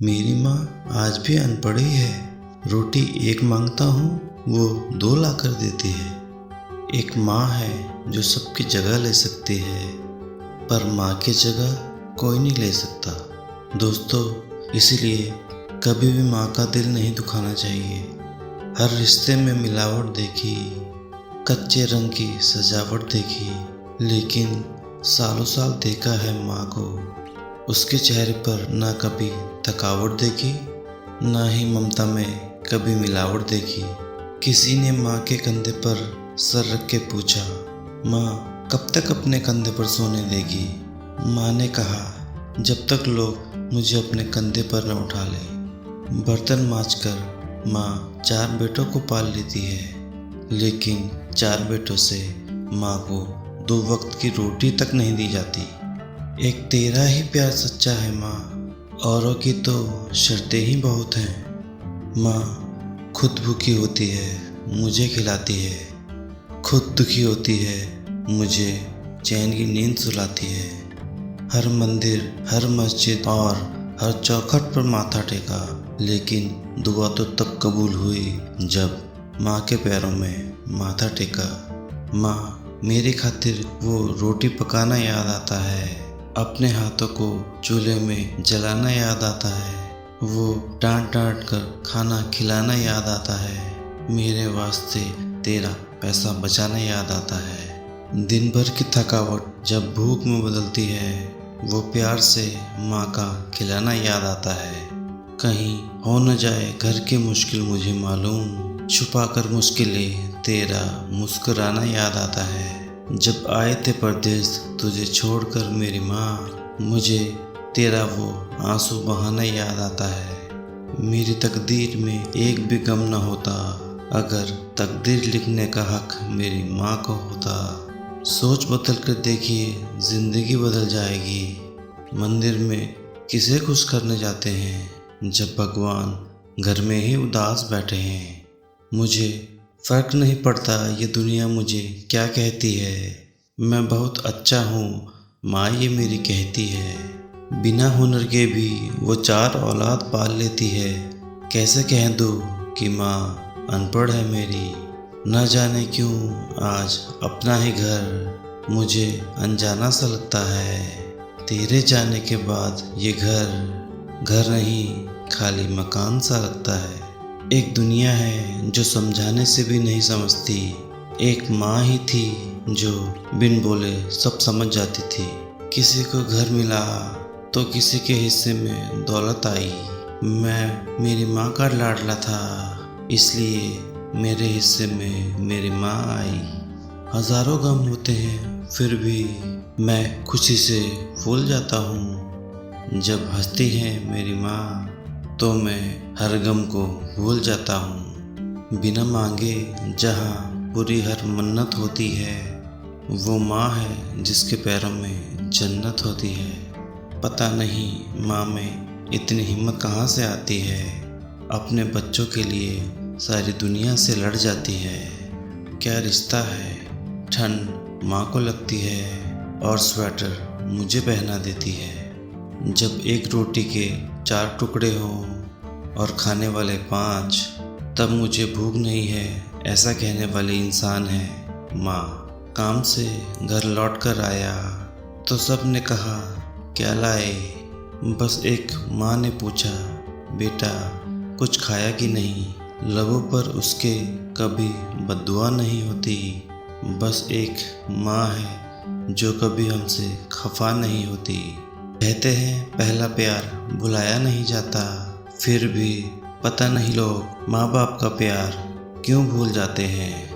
मेरी माँ आज भी अनपढ़ ही है। रोटी एक मांगता हूँ वो दो लाकर देती है। एक माँ है जो सबकी जगह ले सकती है, पर माँ की जगह कोई नहीं ले सकता। दोस्तों, इसीलिए कभी भी माँ का दिल नहीं दुखाना चाहिए। हर रिश्ते में मिलावट देखी, कच्चे रंग की सजावट देखी, लेकिन सालों साल देखा है माँ को। उसके चेहरे पर ना कभी थकावट देखी, ना ही ममता में कभी मिलावट देखी। किसी ने माँ के कंधे पर सर रख के पूछा, माँ कब तक अपने कंधे पर सोने देगी? माँ ने कहा, जब तक लोग मुझे अपने कंधे पर न उठा ले। बर्तन मांजकर माँ 4 बेटों को पाल लेती है, लेकिन 4 बेटों से माँ को 2 वक्त की रोटी तक नहीं दी जाती। एक तेरा ही प्यार सच्चा है माँ, औरों की तो शर्तें ही बहुत हैं। माँ खुद भूखी होती है, मुझे खिलाती है। खुद दुखी होती है, मुझे चैन की नींद सुलाती है। हर मंदिर, हर मस्जिद और हर चौखट पर माथा टेका, लेकिन दुआ तो तब कबूल हुई जब माँ के पैरों में माथा टेका। माँ मेरी खातिर वो रोटी पकाना याद आता है, अपने हाथों को चूल्हे में जलाना याद आता है, वो डांट डांट कर खाना खिलाना याद आता है। मेरे वास्ते तेरा पैसा बचाना याद आता है। दिन भर की थकावट जब भूख में बदलती है, वो प्यार से माँ का खिलाना याद आता है। कहीं हो न जाए घर की मुश्किल मुझे मालूम, छुपा कर मुश्किलें तेरा मुस्कुराना याद आता है। जब आए थे परदेस तुझे छोड़कर मेरी माँ, मुझे तेरा वो आंसू बहाना याद आता है। मेरी तकदीर में एक भी गम न होता, अगर तकदीर लिखने का हक मेरी माँ को होता। सोच बदल कर देखिए, जिंदगी बदल जाएगी। मंदिर में किसे खुश करने जाते हैं, जब भगवान घर में ही उदास बैठे हैं। मुझे फ़र्क नहीं पड़ता ये दुनिया मुझे क्या कहती है, मैं बहुत अच्छा हूँ माँ ये मेरी कहती है। बिना हुनर के भी वो 4 औलाद पाल लेती है। कैसे कह दूँ कि माँ अनपढ़ है मेरी, न जाने क्यों आज अपना ही घर मुझे अनजाना सा लगता है। तेरे जाने के बाद ये घर नहीं खाली मकान सा लगता है। एक दुनिया है जो समझाने से भी नहीं समझती। एक माँ ही थी जो बिन बोले सब समझ जाती थी। किसी को घर मिला तो किसी के हिस्से में दौलत आई। मैं मेरी माँ का लाडला था, इसलिए मेरे हिस्से में मेरी माँ आई। हजारों गम होते हैं फिर भी मैं खुशी से फूल जाता हूँ। जब हंसती है मेरी माँ तो मैं हर गम को भूल जाता हूँ। बिना मांगे जहाँ पूरी हर मन्नत होती है, वो माँ है जिसके पैरों में जन्नत होती है। पता नहीं माँ में इतनी हिम्मत कहाँ से आती है, अपने बच्चों के लिए सारी दुनिया से लड़ जाती है। क्या रिश्ता है, ठंड माँ को लगती है और स्वेटर मुझे पहना देती है। जब एक रोटी के 4 टुकड़े हों और खाने वाले 5, तब मुझे भूख नहीं है ऐसा कहने वाली इंसान है माँ। काम से घर लौट कर आया तो सब ने कहा क्या लाए, बस एक माँ ने पूछा बेटा कुछ खाया कि नहीं। लबों पर उसके कभी बद्दुआ नहीं होती। बस एक माँ है जो कभी हमसे खफा नहीं होती। कहते हैं पहला प्यार भुलाया नहीं जाता, फिर भी पता नहीं लोग माँ बाप का प्यार क्यों भूल जाते हैं।